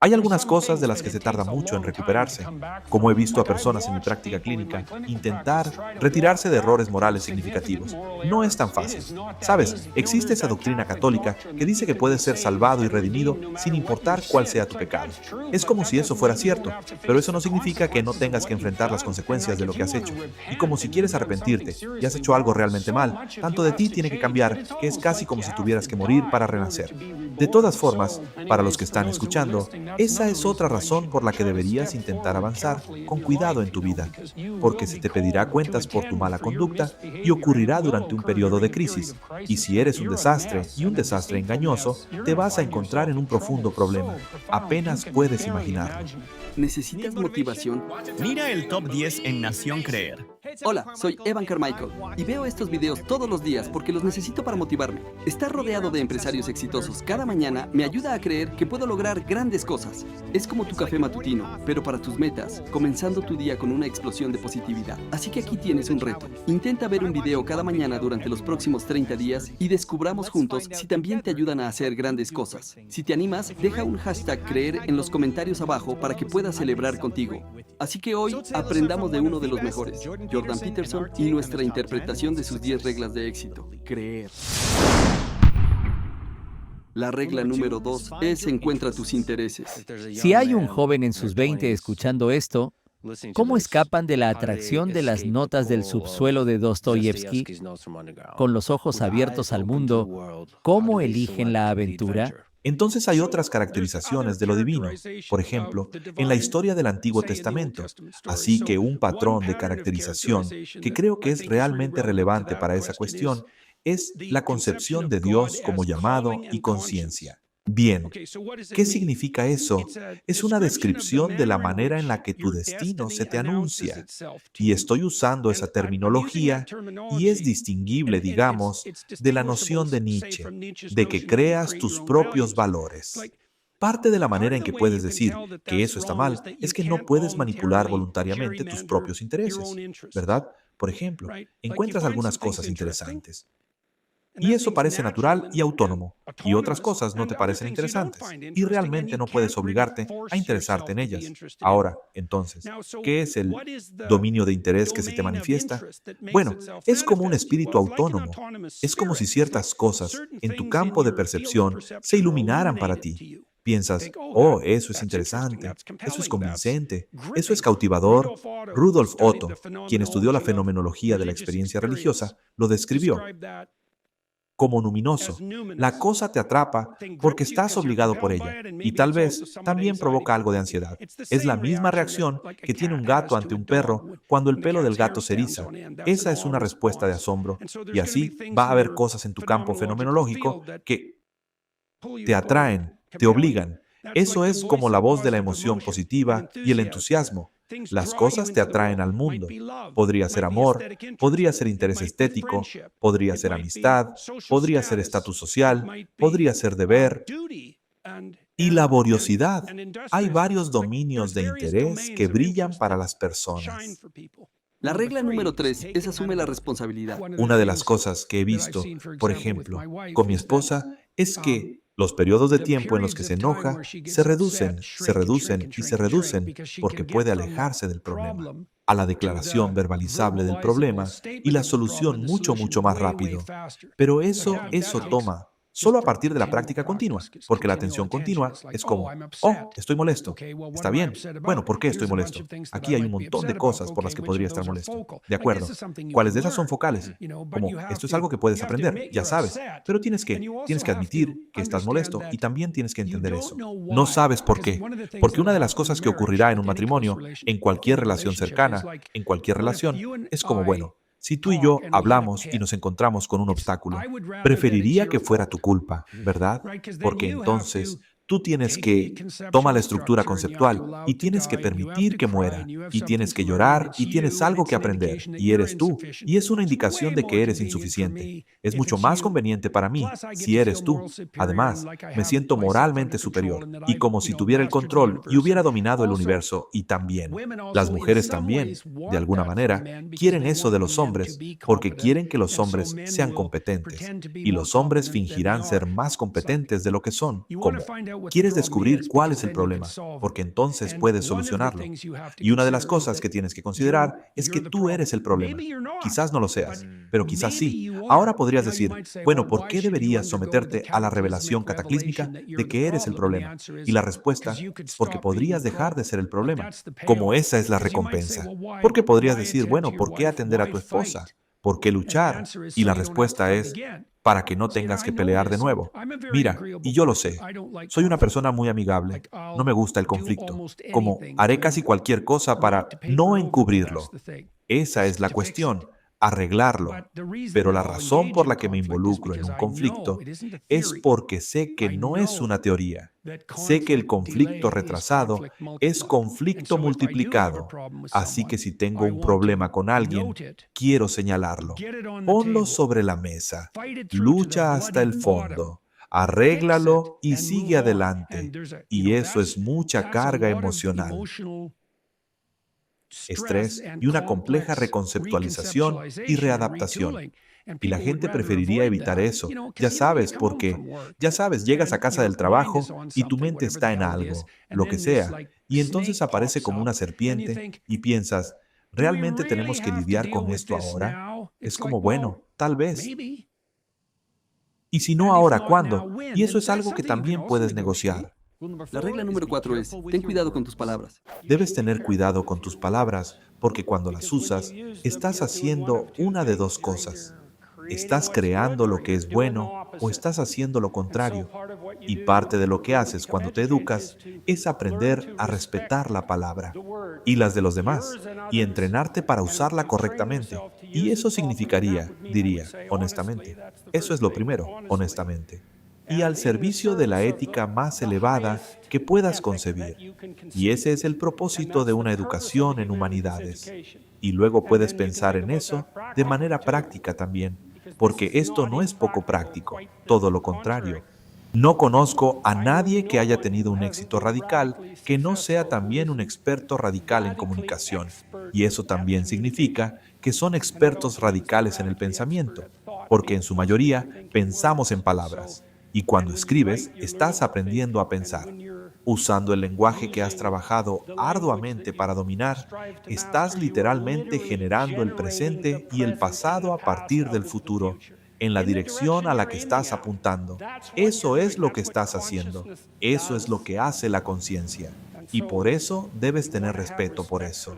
Hay algunas cosas de las que se tarda mucho en recuperarse, como he visto a personas en mi práctica clínica intentar retirarse de errores morales significativos. No es tan fácil. Sabes, existe esa doctrina católica que dice que puedes ser salvado y redimido sin importar cuál sea tu pecado. Es como si eso fuera cierto, pero eso no significa que no tengas que enfrentar las consecuencias de lo que has hecho. Y como si quieres arrepentirte y has hecho algo realmente mal, tanto de ti tiene que cambiar que es casi como si tuvieras que morir para renacer. De todas formas, para los que están escuchando, esa es otra razón por la que deberías intentar avanzar con cuidado en tu vida, porque se te pedirá cuentas por tu mala conducta y ocurrirá durante un periodo de crisis. Y si eres un desastre y un desastre engañoso, te vas a encontrar en un profundo problema. Apenas puedes imaginarlo. ¿Necesitas motivación? Mira el top 10 en Nación Creer. Hola, soy Evan Carmichael y veo estos videos todos los días porque los necesito para motivarme. Estar rodeado de empresarios exitosos cada mañana me ayuda a creer que puedo lograr grandes cosas. Es como tu café matutino, pero para tus metas, comenzando tu día con una explosión de positividad. Así que aquí tienes un reto. Intenta ver un video cada mañana durante los próximos 30 días y descubramos juntos si también te ayudan a hacer grandes cosas. Si te animas, deja un hashtag creer en los comentarios abajo para que pueda celebrar contigo. Así que hoy aprendamos de uno de los mejores, Jordan Peterson, y nuestra interpretación de sus 10 reglas de éxito. Creer. La regla número 2 es encuentra tus intereses. Si hay un joven en sus 20 escuchando esto, ¿cómo escapan de la atracción de las notas del subsuelo de Dostoyevsky? Con los ojos abiertos al mundo, ¿cómo eligen la aventura? Entonces hay otras caracterizaciones de lo divino, por ejemplo, en la historia del Antiguo Testamento. Así que un patrón de caracterización que creo que es realmente relevante para esa cuestión es la concepción de Dios como llamado y conciencia. Bien, ¿qué significa eso? Es una descripción de la manera en la que tu destino se te anuncia. Y estoy usando esa terminología y es distinguible, digamos, de la noción de Nietzsche, de que creas tus propios valores. Parte de la manera en que puedes decir que eso está mal es que no puedes manipular voluntariamente tus propios intereses, ¿verdad? Por ejemplo, encuentras algunas cosas interesantes. Y eso parece natural y autónomo, y otras cosas no te parecen interesantes, y realmente no puedes obligarte a interesarte en ellas. Ahora, entonces, ¿qué es el dominio de interés que se te manifiesta? Bueno, es como un espíritu autónomo. Es como si ciertas cosas en tu campo de percepción se iluminaran para ti. Piensas, oh, eso es interesante, eso es convincente, eso es cautivador. Rudolf Otto, quien estudió la fenomenología de la experiencia religiosa, lo describió como luminoso. La cosa te atrapa porque estás obligado por ella y tal vez también provoca algo de ansiedad. Es la misma reacción que tiene un gato ante un perro cuando el pelo del gato se eriza. Esa es una respuesta de asombro y así va a haber cosas en tu campo fenomenológico que te atraen, te obligan. Eso es como la voz de la emoción positiva y el entusiasmo. Las cosas te atraen al mundo. Podría ser amor, podría ser interés estético, podría ser amistad, podría ser estatus social, podría ser deber y laboriosidad. Hay varios dominios de interés que brillan para las personas. La regla número 3 es asume la responsabilidad. Una de las cosas que he visto, por ejemplo, con mi esposa, es que los periodos de tiempo en los que se enoja se reducen, se reducen y se reducen porque puede alejarse del problema, a la declaración verbalizable del problema y la solución mucho, mucho más rápido. Pero eso toma solo a partir de la práctica continua, porque la atención continua es como, oh, estoy molesto. Está bien. Bueno, ¿por qué estoy molesto? Aquí hay un montón de cosas por las que podría estar molesto. De acuerdo. ¿Cuáles de esas son focales? Como, esto es algo que puedes aprender, ya sabes, pero tienes que admitir que estás molesto y también tienes que entender eso. No sabes por qué, porque una de las cosas que ocurrirá en un matrimonio, en cualquier relación cercana, en cualquier relación, es como, bueno, si tú y yo hablamos y nos encontramos con un obstáculo, preferiría que fuera tu culpa, ¿verdad? Porque entonces tú tienes que tomar la estructura conceptual y tienes que permitir que muera y tienes que llorar y tienes algo que aprender y eres tú y es una indicación de que eres insuficiente. Es mucho más conveniente para mí si eres tú. Además, me siento moralmente superior y como si tuviera el control y hubiera dominado el universo y también. Las mujeres también, de alguna manera, quieren eso de los hombres porque quieren que los hombres sean competentes y los hombres fingirán ser más competentes de lo que son, como Quieres descubrir cuál es el problema, porque entonces puedes solucionarlo. Y una de las cosas que tienes que considerar es que tú eres el problema. Quizás no lo seas, pero quizás sí. Ahora podrías decir, bueno, ¿por qué deberías someterte a la revelación cataclísmica de que eres el problema? Y la respuesta, porque podrías dejar de ser el problema. Como esa es la recompensa. Porque podrías decir, bueno, ¿por qué atender a tu esposa? ¿Por qué luchar? Y la respuesta es, para que no tengas que pelear de nuevo. Mira, y yo lo sé, soy una persona muy amigable, no me gusta el conflicto, como haré casi cualquier cosa para no encubrirlo. Esa es la cuestión, arreglarlo. Pero la razón por la que me involucro en un conflicto es porque sé que no es una teoría. Sé que el conflicto retrasado es conflicto multiplicado. Así que si tengo un problema con alguien, quiero señalarlo. Ponlo sobre la mesa. Lucha hasta el fondo. Arréglalo y sigue adelante. Y eso es mucha carga emocional, estrés y una compleja reconceptualización y readaptación. Y la gente preferiría evitar eso. Ya sabes, porque, ya sabes, llegas a casa del trabajo y tu mente está en algo, lo que sea, y entonces aparece como una serpiente y piensas, ¿realmente tenemos que lidiar con esto ahora? Es como, bueno, tal vez. Y si no ahora, ¿cuándo? Y eso es algo que también puedes negociar. La regla número 4 es, ten cuidado con tus palabras. Debes tener cuidado con tus palabras, porque cuando las usas, estás haciendo una de dos cosas. Estás creando lo que es bueno o estás haciendo lo contrario. Y parte de lo que haces cuando te educas es aprender a respetar la palabra y las de los demás y entrenarte para usarla correctamente. Y eso significaría, diría, honestamente. Eso es lo primero, honestamente. Y al servicio de la ética más elevada que puedas concebir. Y ese es el propósito de una educación en humanidades. Y luego puedes pensar en eso de manera práctica también, porque esto no es poco práctico, todo lo contrario. No conozco a nadie que haya tenido un éxito radical que no sea también un experto radical en comunicación. Y eso también significa que son expertos radicales en el pensamiento, porque en su mayoría pensamos en palabras. Y cuando escribes, estás aprendiendo a pensar. Usando el lenguaje que has trabajado arduamente para dominar, estás literalmente generando el presente y el pasado a partir del futuro, en la dirección a la que estás apuntando. Eso es lo que estás haciendo. Eso es lo que hace la conciencia. Y por eso debes tener respeto por eso.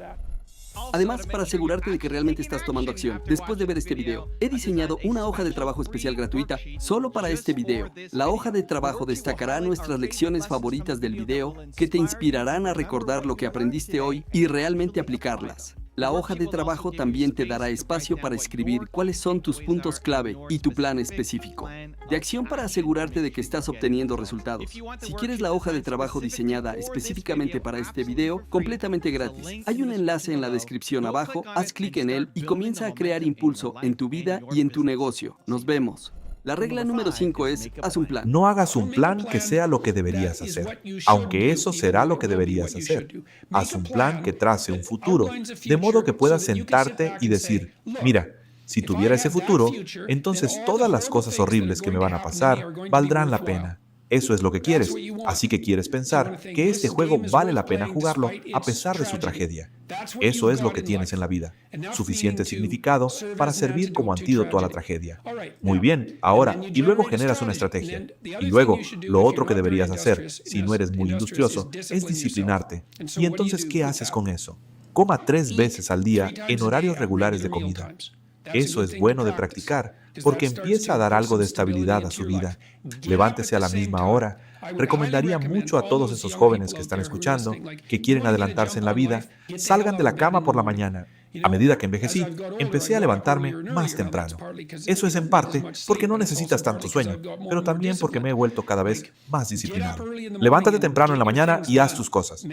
Además, para asegurarte de que realmente estás tomando acción, después de ver este video, he diseñado una hoja de trabajo especial gratuita solo para este video. La hoja de trabajo destacará nuestras lecciones favoritas del video que te inspirarán a recordar lo que aprendiste hoy y realmente aplicarlas. La hoja de trabajo también te dará espacio para escribir cuáles son tus puntos clave y tu plan específico de acción para asegurarte de que estás obteniendo resultados. Si quieres la hoja de trabajo diseñada específicamente para este video, completamente gratis, hay un enlace en la descripción abajo, haz clic en él y comienza a crear impulso en tu vida y en tu negocio. Nos vemos. La regla número 5 es, haz un plan. No hagas un plan que sea lo que deberías hacer, aunque eso será lo que deberías hacer. Haz un plan que trace un futuro, de modo que puedas sentarte y decir, mira, si tuviera ese futuro, entonces todas las cosas horribles que me van a pasar valdrán la pena. Eso es lo que quieres, así que quieres pensar que este juego vale la pena jugarlo a pesar de su tragedia. Eso es lo que tienes en la vida, suficiente significado para servir como antídoto a la tragedia. Muy bien, ahora, y luego generas una estrategia. Y luego, lo otro que deberías hacer, si no eres muy industrioso, es disciplinarte. ¿Y entonces qué haces con eso? Coma 3 veces al día en horarios regulares de comida. Eso es bueno de practicar, porque empieza a dar algo de estabilidad a su vida. Levántese a la misma hora. Recomendaría mucho a todos esos jóvenes que están escuchando, que quieren adelantarse en la vida, salgan de la cama por la mañana. A medida que envejecí, empecé a levantarme más temprano. Eso es en parte porque no necesitas tanto sueño, pero también porque me he vuelto cada vez más disciplinado. Levántate temprano en la mañana y haz tus cosas.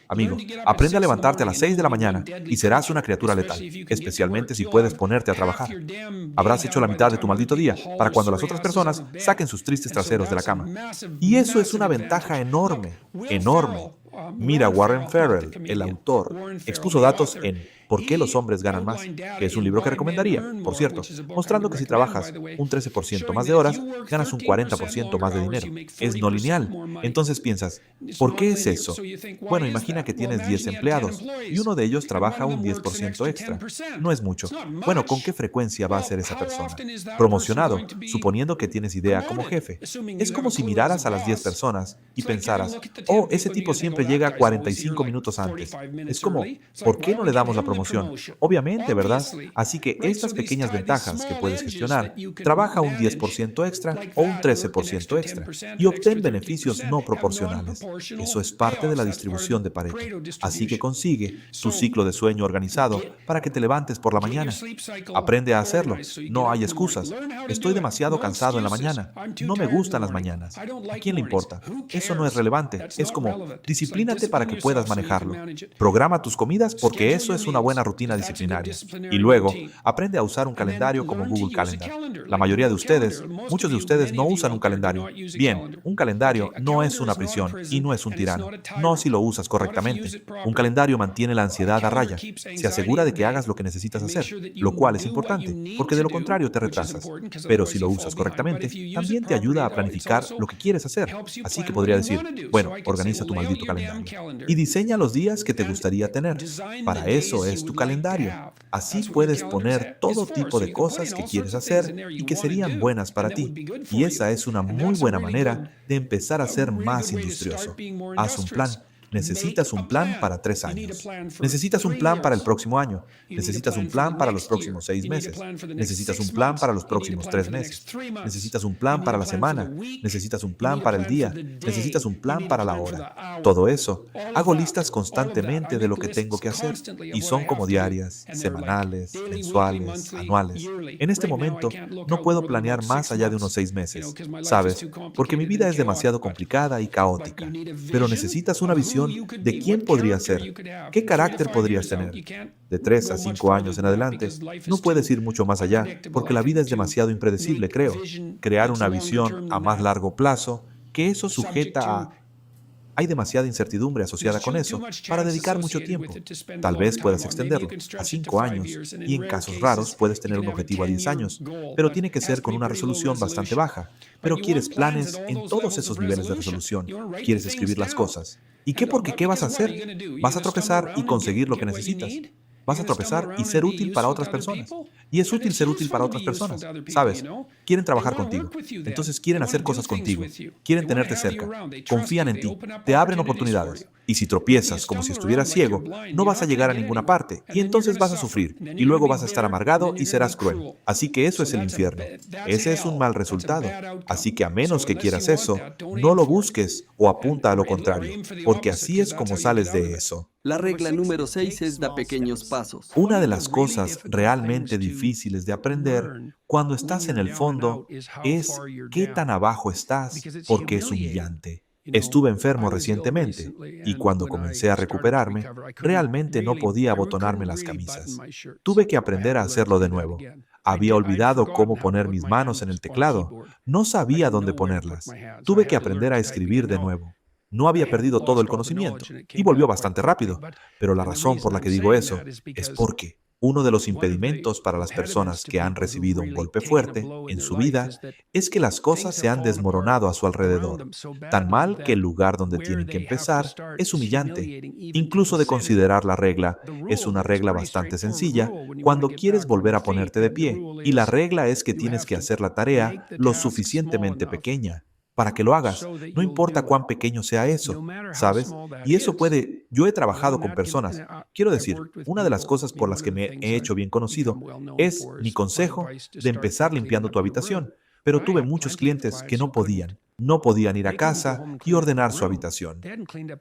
Amigo, aprende a levantarte a las 6 de la mañana y serás una criatura letal, especialmente si puedes ponerte a trabajar. Habrás hecho la mitad de tu maldito día para cuando las otras personas saquen sus tristes traseros de la cama. Y eso es una ventaja enorme, enorme. Mira, Warren Farrell, el autor, expuso datos en ¿Por qué los hombres ganan más? Que es un libro que recomendaría, por cierto, mostrando que si trabajas un 13% más de horas, ganas un 40% más de dinero. Es no lineal. Entonces piensas, ¿por qué es eso? Bueno, imagina que tienes 10 empleados y uno de ellos trabaja un 10% extra. No es mucho. Bueno, ¿con qué frecuencia va a ser esa persona? Promocionado, suponiendo que tienes idea como jefe. Es como si miraras a las 10 personas y pensaras, oh, ese tipo siempre llega 45 minutos antes. Es como, ¿por qué no le damos la promoción? Obviamente, ¿verdad? Así que estas pequeñas ventajas que puedes gestionar, trabaja un 10% extra o un 13% extra y obtén beneficios no proporcionales. Eso es parte de la distribución de Pareto. Así que consigue tu ciclo de sueño organizado para que te levantes por la mañana. Aprende a hacerlo. No hay excusas. Estoy demasiado cansado en la mañana. No me gustan las mañanas. ¿A quién le importa? Eso no es relevante. Es como, disciplínate para que puedas manejarlo. Programa tus comidas porque eso es una buena rutina disciplinaria. Y luego, aprende a usar un calendario como Google Calendar. La mayoría de ustedes, muchos de ustedes no usan un calendario. Bien, un calendario no es una prisión y no es un tirano. No si lo usas correctamente. Un calendario mantiene la ansiedad a raya. Se asegura de que hagas lo que necesitas hacer, lo cual es importante, porque de lo contrario te retrasas. Pero si lo usas correctamente, también te ayuda a planificar lo que quieres hacer. Así que podría decir, bueno, organiza tu maldito calendario y diseña los días que te gustaría tener. Para eso es tu calendario. Así puedes poner todo tipo de cosas que quieres hacer y que serían buenas para ti. Y esa es una muy buena manera de empezar a ser más industrioso. Haz un plan. Necesitas un plan para 3 años. Necesitas un plan para el próximo año. Necesitas un plan para los próximos 6 meses. Necesitas un plan para los próximos 3 meses. Necesitas un plan para la semana. Necesitas un plan para el día. Necesitas un plan para la hora. Todo eso, hago listas constantemente de lo que tengo que hacer. Y son como diarias, semanales, mensuales, anuales. En este momento, no puedo planear más allá de unos 6 meses. ¿Sabes? Porque mi vida es demasiado complicada y caótica. Pero necesitas una visión de quién podrías ser, qué carácter podrías tener. De 3 a 5 años en adelante, no puedes ir mucho más allá, porque la vida es demasiado impredecible, creo. Crear una visión a más largo plazo, que eso sujeta a... Hay demasiada incertidumbre asociada con eso para dedicar mucho tiempo. Tal vez puedas extenderlo a 5 años y en casos raros puedes tener un objetivo a 10 años, pero tiene que ser con una resolución bastante baja. Pero quieres planes en todos esos niveles de resolución. Quieres escribir las cosas. ¿Y qué? Porque ¿qué vas a hacer? ¿Vas a tropezar y conseguir lo que necesitas? Vas a tropezar y ser útil para otras personas. Y es útil ser útil para otras personas. ¿Sabes? Quieren trabajar contigo. Entonces quieren hacer cosas contigo. Quieren tenerte cerca. Confían en ti. Te abren oportunidades. Y si tropiezas como si estuvieras ciego, no vas a llegar a ninguna parte. Y entonces vas a sufrir. Y luego vas a estar amargado y serás cruel. Así que eso es el infierno. Ese es un mal resultado. Así que a menos que quieras eso, no lo busques o apunta a lo contrario. Porque así es como sales de eso. La regla número 6 es da pequeños pasos. Una de las cosas realmente difíciles de aprender cuando estás en el fondo es qué tan abajo estás, porque es humillante. Estuve enfermo recientemente y cuando comencé a recuperarme, realmente no podía abotonarme las camisas. Tuve que aprender a hacerlo de nuevo. Había olvidado cómo poner mis manos en el teclado. No sabía dónde ponerlas. Tuve que aprender a escribir de nuevo. No había perdido todo el conocimiento y volvió bastante rápido. Pero la razón por la que digo eso es porque uno de los impedimentos para las personas que han recibido un golpe fuerte en su vida es que las cosas se han desmoronado a su alrededor, tan mal que el lugar donde tienen que empezar es humillante. Incluso de considerar la regla, es una regla bastante sencilla cuando quieres volver a ponerte de pie, y la regla es que tienes que hacer la tarea lo suficientemente pequeña para que lo hagas, no importa cuán pequeño sea eso, ¿sabes? Y eso puede... Yo he trabajado con personas. Quiero decir, una de las cosas por las que me he hecho bien conocido es mi consejo de empezar limpiando tu habitación. Pero tuve muchos clientes que no podían ir a casa y ordenar su habitación.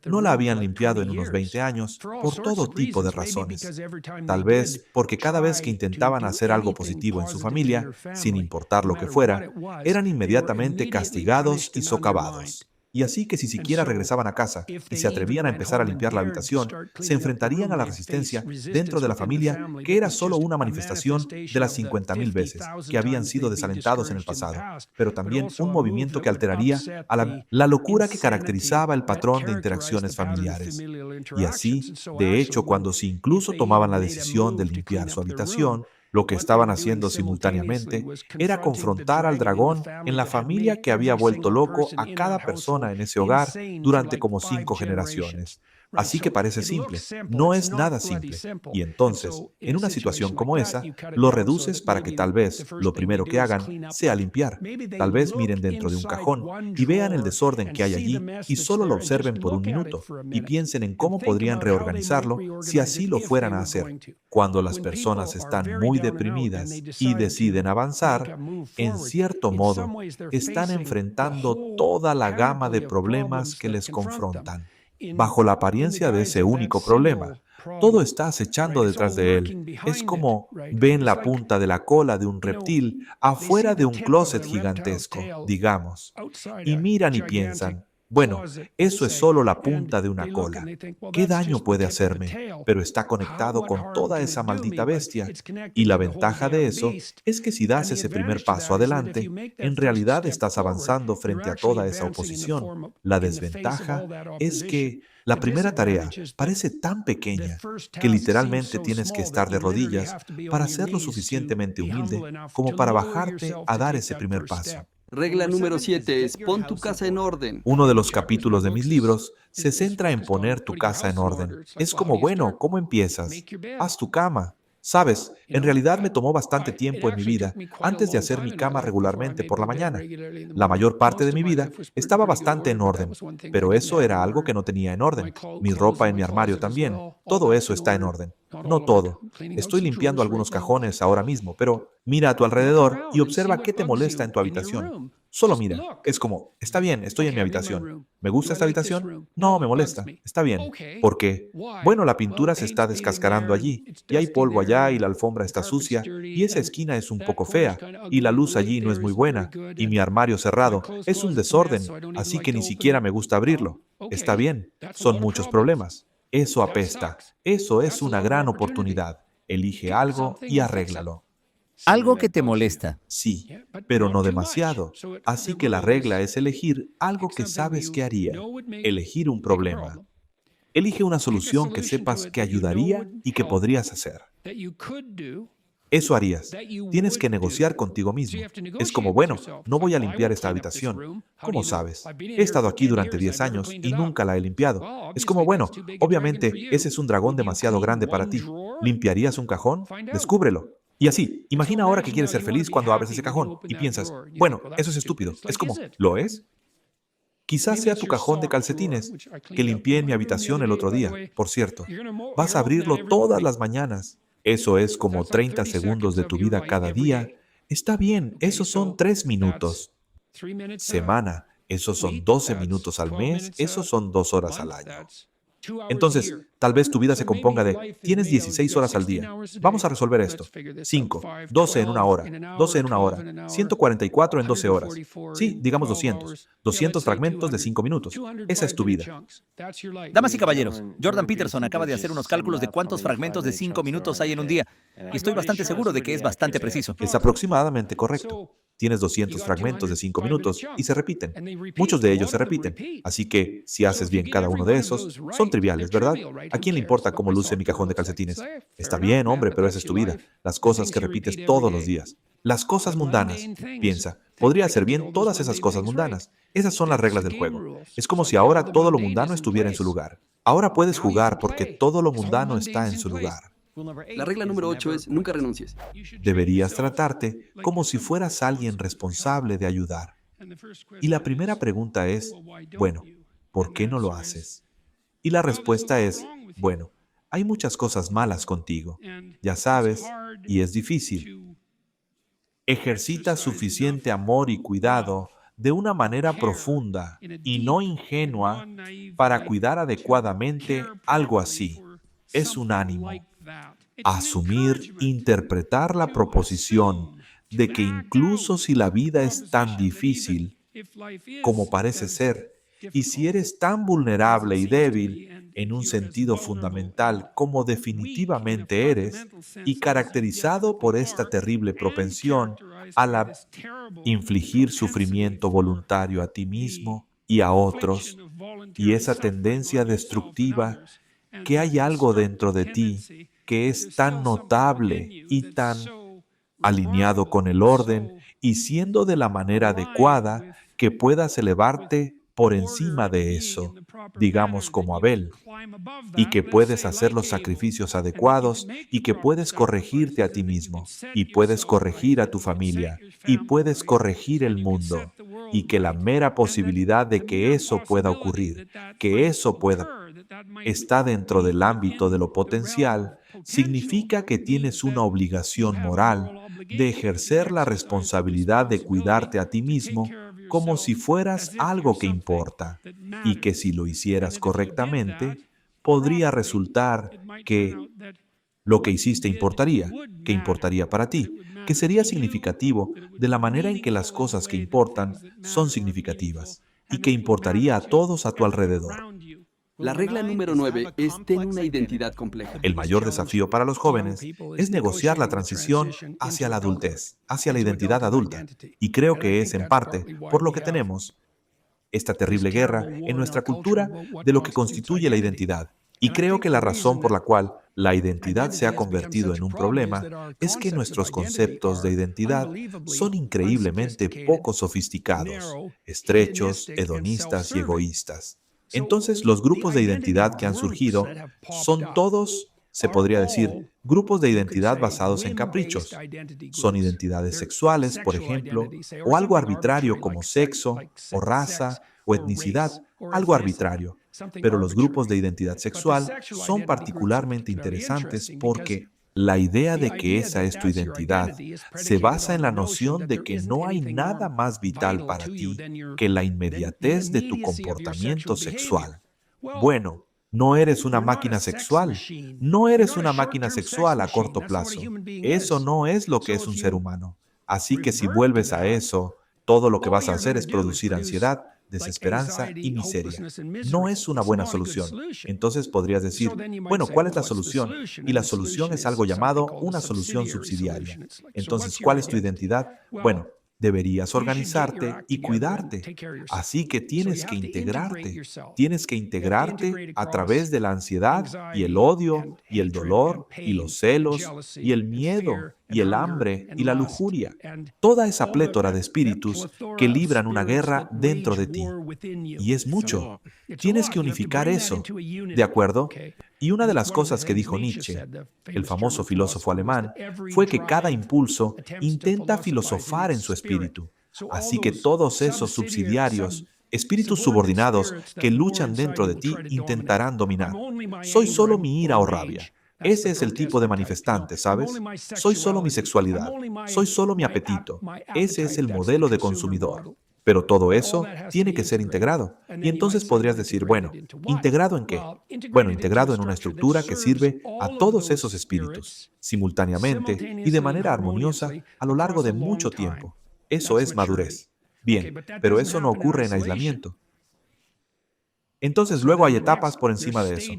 No la habían limpiado en unos 20 años por todo tipo de razones. Tal vez porque cada vez que intentaban hacer algo positivo en su familia, sin importar lo que fuera, eran inmediatamente castigados y socavados. Y así que si siquiera regresaban a casa y se atrevían a empezar a limpiar la habitación, se enfrentarían a la resistencia dentro de la familia, que era solo una manifestación de las 50,000 veces que habían sido desalentados en el pasado, pero también un movimiento que alteraría a la locura que caracterizaba el patrón de interacciones familiares. Y así, de hecho, cuando si incluso tomaban la decisión de limpiar su habitación, lo que estaban haciendo simultáneamente era confrontar al dragón en la familia que había vuelto loco a cada persona en ese hogar durante como 5 generaciones. Así que parece simple, no es nada simple. Y entonces, en una situación como esa, lo reduces para que tal vez lo primero que hagan sea limpiar. Tal vez miren dentro de un cajón y vean el desorden que hay allí y solo lo observen por un minuto y piensen en cómo podrían reorganizarlo si así lo fueran a hacer. Cuando las personas están muy deprimidas y deciden avanzar, en cierto modo, están enfrentando toda la gama de problemas que les confrontan. Bajo la apariencia de ese único problema, todo está acechando detrás de él. Es como ven la punta de la cola de un reptil afuera de un closet gigantesco, digamos, y miran y piensan, bueno, eso es solo la punta de una cola. ¿Qué daño puede hacerme? Pero está conectado con toda esa maldita bestia. Y la ventaja de eso es que si das ese primer paso adelante, en realidad estás avanzando frente a toda esa oposición. La desventaja es que la primera tarea parece tan pequeña que literalmente tienes que estar de rodillas para ser lo suficientemente humilde como para bajarte a dar ese primer paso. Regla número 7 es pon tu casa en orden. Uno de los capítulos de mis libros se centra en poner tu casa en orden. Es como, bueno, ¿cómo empiezas? Haz tu cama. Sabes, en realidad me tomó bastante tiempo en mi vida antes de hacer mi cama regularmente por la mañana. La mayor parte de mi vida estaba bastante en orden, pero eso era algo que no tenía en orden. Mi ropa en mi armario también. Todo eso está en orden. No todo. Estoy limpiando algunos cajones ahora mismo, pero mira a tu alrededor y observa qué te molesta en tu habitación. Solo mira. Es como, está bien, estoy en mi habitación. ¿Me gusta esta habitación? No, me molesta. Está bien. ¿Por qué? Bueno, la pintura se está descascarando allí, y hay polvo allá, y la alfombra está sucia, y esa esquina es un poco fea, y la luz allí no es muy buena, y mi armario cerrado es un desorden, así que ni siquiera me gusta abrirlo. Está bien, son muchos problemas. Eso apesta. Eso es una gran oportunidad. Elige algo y arréglalo. Algo que te molesta. Sí, pero no demasiado. Así que la regla es elegir algo que sabes que haría. Elegir un problema. Elige una solución que sepas que ayudaría y que podrías hacer. Eso harías. Tienes que negociar contigo mismo. Es como, bueno, no voy a limpiar esta habitación. ¿Cómo sabes? He estado aquí durante 10 años y nunca la he limpiado. Es como, bueno, obviamente ese es un dragón demasiado grande para ti. ¿Limpiarías un cajón? Descúbrelo. Y así, imagina ahora que quieres ser feliz cuando abres ese cajón y piensas, bueno, eso es estúpido. Es como, ¿lo es? Quizás sea tu cajón de calcetines, que limpié en mi habitación el otro día, por cierto. Vas a abrirlo todas las mañanas. Eso es como 30 segundos de tu vida cada día. Está bien, esos son 3 minutos. Semana, esos son 12 minutos al mes, esos son 2 horas al año. Entonces, tal vez tu vida se componga de, tienes 16 horas al día. Vamos a resolver esto. 5, 12 en una hora, 12 en una hora, 144 en 12 horas. Sí, digamos 200. 200 fragmentos de 5 minutos. Esa es tu vida. Damas y caballeros, Jordan Peterson acaba de hacer unos cálculos de cuántos fragmentos de 5 minutos hay en un día. Y estoy bastante seguro de que es bastante preciso. Es aproximadamente correcto. Tienes 200 fragmentos de 5 minutos y se repiten. Muchos de ellos se repiten. Así que, si haces bien cada uno de esos, son triviales, ¿verdad? ¿A quién le importa cómo luce mi cajón de calcetines? Está bien, hombre, pero esa es tu vida. Las cosas que repites todos los días. Las cosas mundanas. Piensa, podría hacer bien todas esas cosas mundanas. Esas son las reglas del juego. Es como si ahora todo lo mundano estuviera en su lugar. Ahora puedes jugar porque todo lo mundano está en su lugar. La regla número 8 es nunca renuncies. Deberías tratarte como si fueras alguien responsable de ayudar. Y la primera pregunta es, bueno, ¿por qué no lo haces? Y la respuesta es, bueno, hay muchas cosas malas contigo, ya sabes, y es difícil. Ejercita suficiente amor y cuidado de una manera profunda y no ingenua para cuidar adecuadamente algo así. Es unánimo. Asumir, interpretar la proposición de que incluso si la vida es tan difícil como parece ser, Y si eres tan vulnerable y débil en un sentido fundamental como definitivamente eres, y caracterizado por esta terrible propensión a la infligir sufrimiento voluntario a ti mismo y a otros, y esa tendencia destructiva, que hay algo dentro de ti que es tan notable y tan alineado con el orden y siendo de la manera adecuada que puedas elevarte por encima de eso, digamos como Abel, y que puedes hacer los sacrificios adecuados y que puedes corregirte a ti mismo y puedes corregir a tu familia y puedes corregir el mundo y que la mera posibilidad de que eso pueda ocurrir, que eso pueda está dentro del ámbito de lo potencial, significa que tienes una obligación moral de ejercer la responsabilidad de cuidarte a ti mismo como si fueras algo que importa, y que si lo hicieras correctamente, podría resultar que lo que hiciste importaría, que importaría para ti, que sería significativo de la manera en que las cosas que importan son significativas, y que importaría a todos a tu alrededor. La regla número 9 es ten una identidad compleja. El mayor desafío para los jóvenes es negociar la transición hacia la adultez, hacia la identidad adulta. Y creo que es, en parte, por lo que tenemos esta terrible guerra en nuestra cultura de lo que constituye la identidad. Y creo que la razón por la cual la identidad se ha convertido en un problema es que nuestros conceptos de identidad son increíblemente poco sofisticados, estrechos, hedonistas y egoístas. Entonces, los grupos de identidad que han surgido son todos, se podría decir, grupos de identidad basados en caprichos. Son identidades sexuales, por ejemplo, o algo arbitrario como sexo, o raza, o etnicidad, algo arbitrario. Pero los grupos de identidad sexual son particularmente interesantes porque la idea de que esa es tu identidad se basa en la noción de que no hay nada más vital para ti que la inmediatez de tu comportamiento sexual. Bueno, no eres una máquina sexual. No eres una máquina sexual a corto plazo. Eso no es lo que es un ser humano. Así que si vuelves a eso, todo lo que vas a hacer es producir ansiedad, desesperanza y miseria. No es una buena solución. Entonces podrías decir, bueno, ¿cuál es la solución? Y la solución es algo llamado una solución subsidiaria. Entonces, ¿cuál es tu identidad? Bueno, deberías organizarte y cuidarte. Así que tienes que integrarte. Tienes que integrarte a través de la ansiedad y el odio y el dolor y los celos y el miedo y el hambre y la lujuria. Toda esa plétora de espíritus que libran una guerra dentro de ti. Y es mucho. Tienes que unificar eso. ¿De acuerdo? Y una de las cosas que dijo Nietzsche, el famoso filósofo alemán, fue que cada impulso intenta filosofar en su espíritu. Así que todos esos subsidiarios, espíritus subordinados que luchan dentro de ti, intentarán dominar. Soy solo mi ira o rabia. Ese es el tipo de manifestante, ¿sabes? Soy solo mi sexualidad. Soy solo mi apetito. Ese es el modelo de consumidor. Pero todo eso tiene que ser integrado. Y entonces podrías decir, bueno, ¿integrado en qué? Bueno, integrado en una estructura que sirve a todos esos espíritus, simultáneamente y de manera armoniosa a lo largo de mucho tiempo. Eso es madurez. Bien, pero eso no ocurre en aislamiento. Entonces luego hay etapas por encima de eso.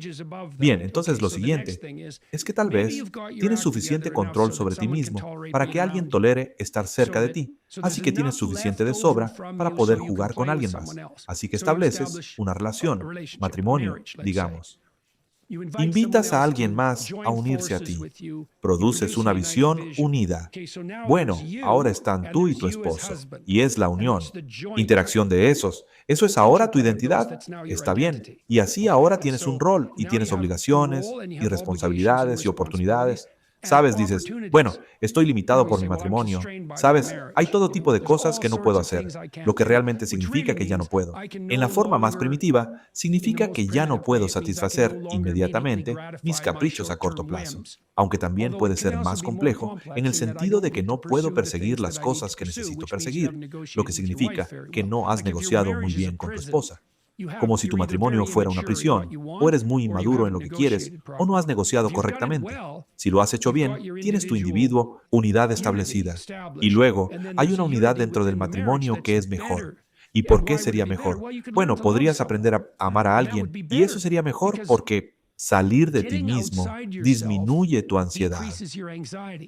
Bien, entonces lo siguiente es que tal vez tienes suficiente control sobre ti mismo para que alguien tolere estar cerca de ti. Así que tienes suficiente de sobra para poder jugar con alguien más. Así que estableces una relación, matrimonio, digamos. Invitas a alguien más a unirse a ti. Produces una visión unida. Bueno, ahora están tú y tu esposo, y es la unión. Interacción de esos. Eso es ahora tu identidad. Está bien. Y así ahora tienes un rol, y tienes obligaciones, y responsabilidades, y oportunidades. Sabes, dices, bueno, estoy limitado por mi matrimonio. Sabes, hay todo tipo de cosas que no puedo hacer, lo que realmente significa que ya no puedo. En la forma más primitiva, significa que ya no puedo satisfacer inmediatamente mis caprichos a corto plazo, aunque también puede ser más complejo en el sentido de que no puedo perseguir las cosas que necesito perseguir, lo que significa que no has negociado muy bien con tu esposa. Como si tu matrimonio fuera una prisión, o eres muy inmaduro en lo que quieres, o no has negociado correctamente. Si lo has hecho bien, tienes tu individuo, unidad establecida. Y luego, hay una unidad dentro del matrimonio que es mejor. ¿Y por qué sería mejor? Bueno, podrías aprender a amar a alguien y eso sería mejor porque salir de ti mismo disminuye tu ansiedad.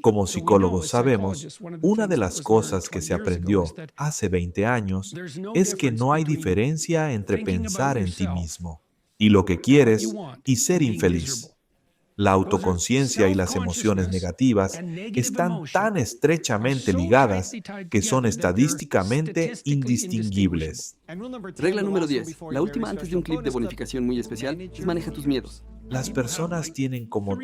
Como psicólogos sabemos, una de las cosas que se aprendió hace 20 años es que no hay diferencia entre pensar en ti mismo y lo que quieres y ser infeliz. La autoconciencia y las emociones negativas están tan estrechamente ligadas que son estadísticamente indistinguibles. Regla número 10. La última antes de un clip de bonificación muy especial es maneja tus miedos. Las personas tienen como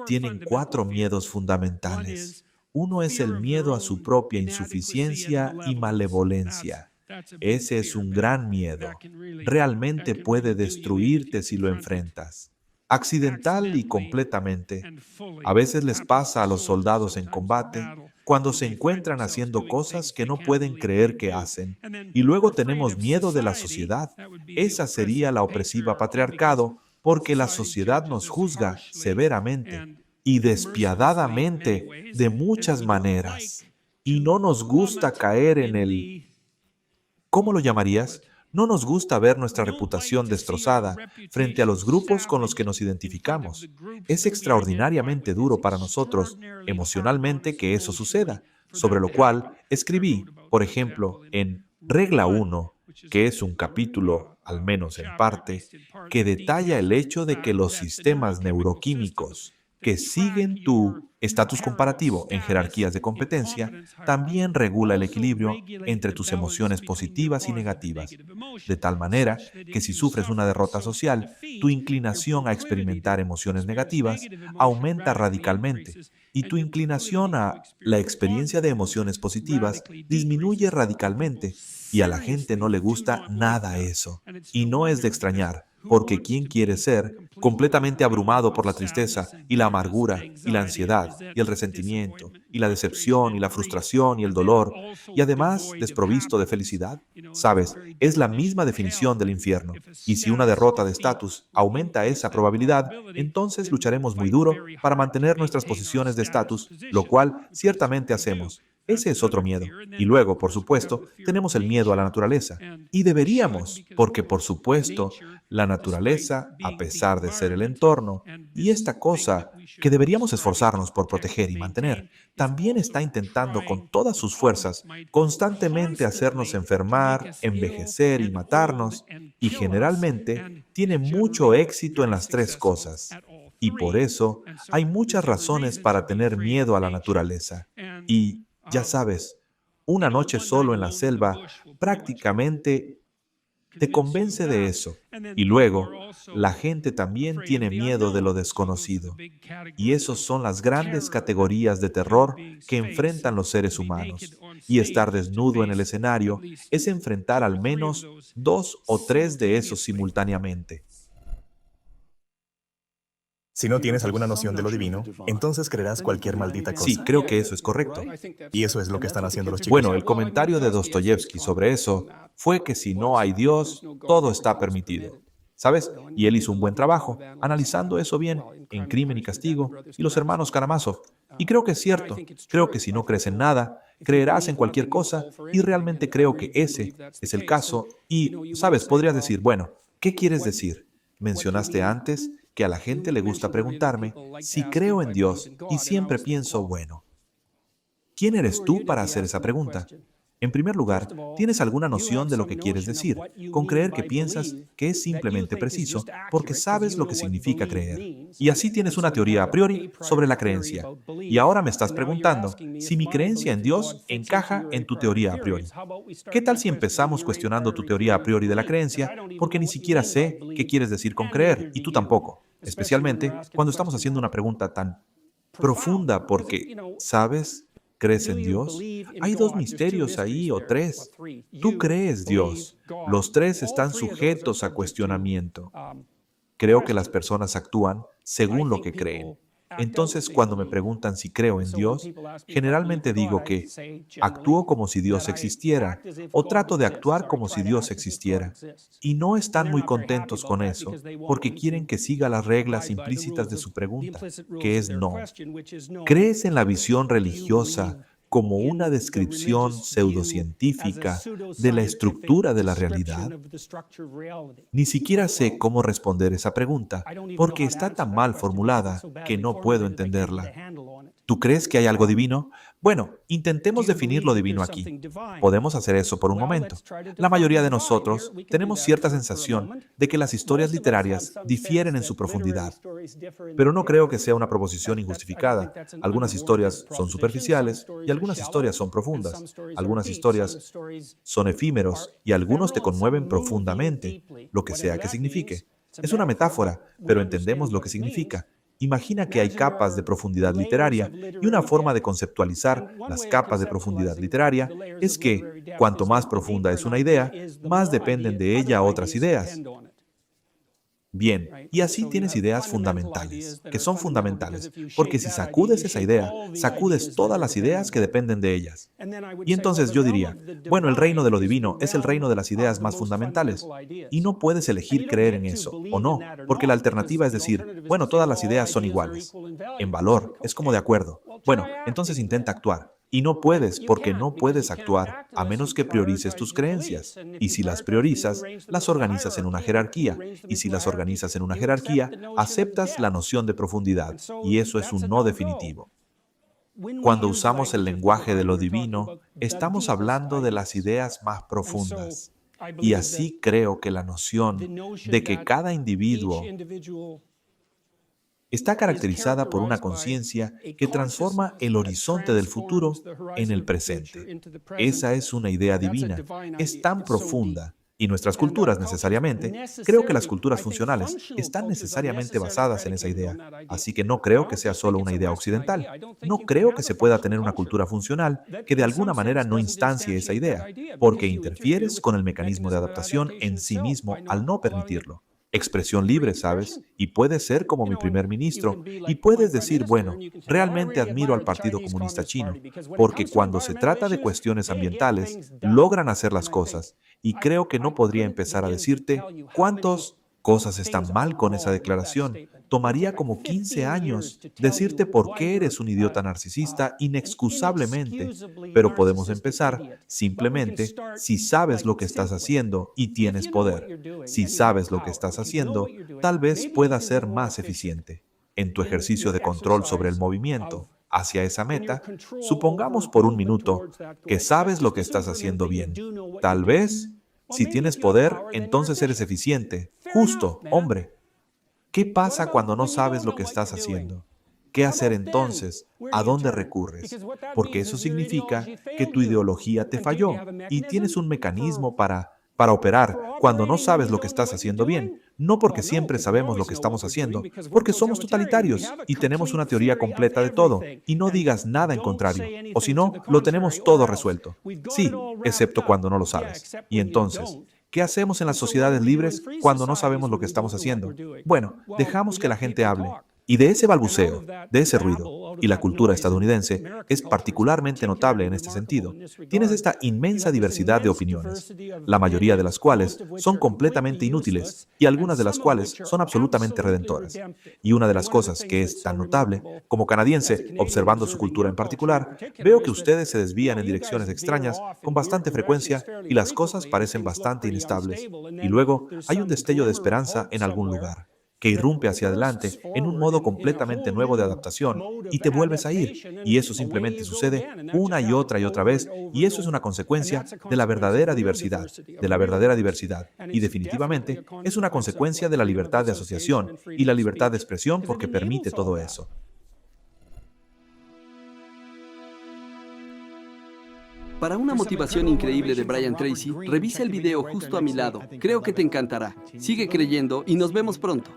tienen 4 miedos fundamentales. Uno es el miedo a su propia insuficiencia y malevolencia. Ese es un gran miedo. Realmente puede destruirte si lo enfrentas. Accidental y completamente. A veces les pasa a los soldados en combate cuando se encuentran haciendo cosas que no pueden creer que hacen. Y luego tenemos miedo de la sociedad. Esa sería la opresiva patriarcado, porque la sociedad nos juzga severamente y despiadadamente de muchas maneras. Y no nos gusta caer en el... ¿Cómo lo llamarías? No nos gusta ver nuestra reputación destrozada frente a los grupos con los que nos identificamos. Es extraordinariamente duro para nosotros, emocionalmente, que eso suceda, sobre lo cual escribí, por ejemplo, en Regla 1, que es un capítulo, al menos en parte, que detalla el hecho de que los sistemas neuroquímicos que siguen tu estatus comparativo en jerarquías de competencia también regula el equilibrio entre tus emociones positivas y negativas, de tal manera que si sufres una derrota social, tu inclinación a experimentar emociones negativas aumenta radicalmente y tu inclinación a la experiencia de emociones positivas disminuye radicalmente, y a la gente no le gusta nada eso. Y no es de extrañar, porque ¿quién quiere ser completamente abrumado por la tristeza y la amargura y la ansiedad y el resentimiento y la decepción y la frustración y el dolor y además desprovisto de felicidad? Sabes, es la misma definición del infierno. Y si una derrota de estatus aumenta esa probabilidad, entonces lucharemos muy duro para mantener nuestras posiciones de estatus, lo cual ciertamente hacemos. Ese es otro miedo. Y luego, por supuesto, tenemos el miedo a la naturaleza. Y deberíamos, porque por supuesto, la naturaleza, a pesar de ser el entorno, y esta cosa que deberíamos esforzarnos por proteger y mantener, también está intentando con todas sus fuerzas constantemente hacernos enfermar, envejecer y matarnos, y generalmente tiene mucho éxito en las 3 cosas. Y por eso hay muchas razones para tener miedo a la naturaleza. Y ya sabes, una noche solo en la selva prácticamente te convence de eso. Y luego, la gente también tiene miedo de lo desconocido. Y esas son las grandes categorías de terror que enfrentan los seres humanos. Y estar desnudo en el escenario es enfrentar al menos 2 o 3 de esos simultáneamente. Si no tienes alguna noción de lo divino, entonces creerás cualquier maldita cosa. Sí, creo que eso es correcto. Y eso es lo que están haciendo los chicos. Bueno, el comentario de Dostoyevsky sobre eso fue que si no hay Dios, todo está permitido. ¿Sabes? Y él hizo un buen trabajo, analizando eso bien, en Crimen y Castigo, y los hermanos Karamazov. Y creo que es cierto. Creo que si no crees en nada, creerás en cualquier cosa, y realmente creo que ese es el caso. Y, ¿sabes? Podrías decir, bueno, ¿qué quieres decir? Mencionaste antes que a la gente le gusta preguntarme si creo en Dios y siempre pienso, bueno, ¿quién eres tú para hacer esa pregunta? En primer lugar, ¿tienes alguna noción de lo que quieres decir, con creer que piensas que es simplemente preciso porque sabes lo que significa creer? Y así tienes una teoría a priori sobre la creencia. Y ahora me estás preguntando si mi creencia en Dios encaja en tu teoría a priori. ¿Qué tal si empezamos cuestionando tu teoría a priori de la creencia porque ni siquiera sé qué quieres decir con creer y tú tampoco? Especialmente cuando estamos haciendo una pregunta tan profunda porque, ¿sabes? ¿Crees en Dios? Hay 2 misterios ahí o 3. Tú crees Dios. Los 3 están sujetos a cuestionamiento. Creo que las personas actúan según lo que creen. Entonces, cuando me preguntan si creo en Dios, generalmente digo que actúo como si Dios existiera o trato de actuar como si Dios existiera. Y no están muy contentos con eso porque quieren que siga las reglas implícitas de su pregunta, que es no. ¿Crees en la visión religiosa como una descripción pseudocientífica de la estructura de la realidad? Ni siquiera sé cómo responder esa pregunta, porque está tan mal formulada que no puedo entenderla. ¿Tú crees que hay algo divino? Bueno, intentemos definir lo divino aquí. Podemos hacer eso por un momento. La mayoría de nosotros tenemos cierta sensación de que las historias literarias difieren en su profundidad, pero no creo que sea una proposición injustificada. Algunas historias son superficiales y algunas historias son profundas. Algunas historias son efímeros y algunos te conmueven profundamente, lo que sea que signifique. Es una metáfora, pero entendemos lo que significa. Imagina que hay capas de profundidad literaria y una forma de conceptualizar las capas de profundidad literaria es que, cuanto más profunda es una idea, más dependen de ella otras ideas. Bien, y así tienes ideas fundamentales, que son fundamentales, porque si sacudes esa idea, sacudes todas las ideas que dependen de ellas. Y entonces yo diría, bueno, el reino de lo divino es el reino de las ideas más fundamentales, y no puedes elegir creer en eso, o no, porque la alternativa es decir, bueno, todas las ideas son iguales. En valor, es como de acuerdo. Bueno, entonces intenta actuar. Y no puedes, porque no puedes actuar a menos que priorices tus creencias. Y si las priorizas, las organizas en una jerarquía. Y si las organizas en una jerarquía, aceptas la noción de profundidad. Y eso es un no definitivo. Cuando usamos el lenguaje de lo divino, estamos hablando de las ideas más profundas. Y así creo que la noción de que cada individuo está caracterizada por una conciencia que transforma el horizonte del futuro en el presente. Esa es una idea divina. Es tan profunda. Y nuestras culturas necesariamente, creo que las culturas funcionales están necesariamente basadas en esa idea. Así que no creo que sea solo una idea occidental. No creo que se pueda tener una cultura funcional que de alguna manera no instancie esa idea, porque interfieres con el mecanismo de adaptación en sí mismo al no permitirlo. Expresión libre, ¿sabes? Y puedes ser como mi primer ministro y puedes decir, bueno, realmente admiro al Partido Comunista Chino, porque cuando se trata de cuestiones ambientales, logran hacer las cosas. Y creo que no podría empezar a decirte cuántas cosas están mal con esa declaración. Tomaría como 15 años decirte por qué eres un idiota narcisista inexcusablemente, pero podemos empezar simplemente si sabes lo que estás haciendo y tienes poder. Si sabes lo que estás haciendo, tal vez puedas ser más eficiente. En tu ejercicio de control sobre el movimiento hacia esa meta, supongamos por un minuto que sabes lo que estás haciendo bien. Tal vez, si tienes poder, entonces eres eficiente. Justo, hombre. ¿Qué pasa cuando no sabes lo que estás haciendo? ¿Qué hacer entonces? ¿A dónde recurres? Porque eso significa que tu ideología te falló y tienes un mecanismo para operar cuando no sabes lo que estás haciendo bien. No porque siempre sabemos lo que estamos haciendo, porque somos totalitarios y tenemos una teoría completa de todo. Y no digas nada en contrario, o si no, lo tenemos todo resuelto. Sí, excepto cuando no lo sabes. Y entonces, ¿qué hacemos en las sociedades libres cuando no sabemos lo que estamos haciendo? Bueno, dejamos que la gente hable. Y de ese balbuceo, de ese ruido, y la cultura estadounidense es particularmente notable en este sentido, tienes esta inmensa diversidad de opiniones, la mayoría de las cuales son completamente inútiles y algunas de las cuales son absolutamente redentoras. Y una de las cosas que es tan notable, como canadiense, observando su cultura en particular, veo que ustedes se desvían en direcciones extrañas con bastante frecuencia y las cosas parecen bastante inestables. Y luego hay un destello de esperanza en algún lugar, que irrumpe hacia adelante en un modo completamente nuevo de adaptación y te vuelves a ir. Y eso simplemente sucede una y otra vez y eso es una consecuencia de la verdadera diversidad, Y definitivamente es una consecuencia de la libertad de asociación y la libertad de expresión porque permite todo eso. Para una motivación increíble de Brian Tracy, revisa el video justo a mi lado. Creo que te encantará. Sigue creyendo y nos vemos pronto.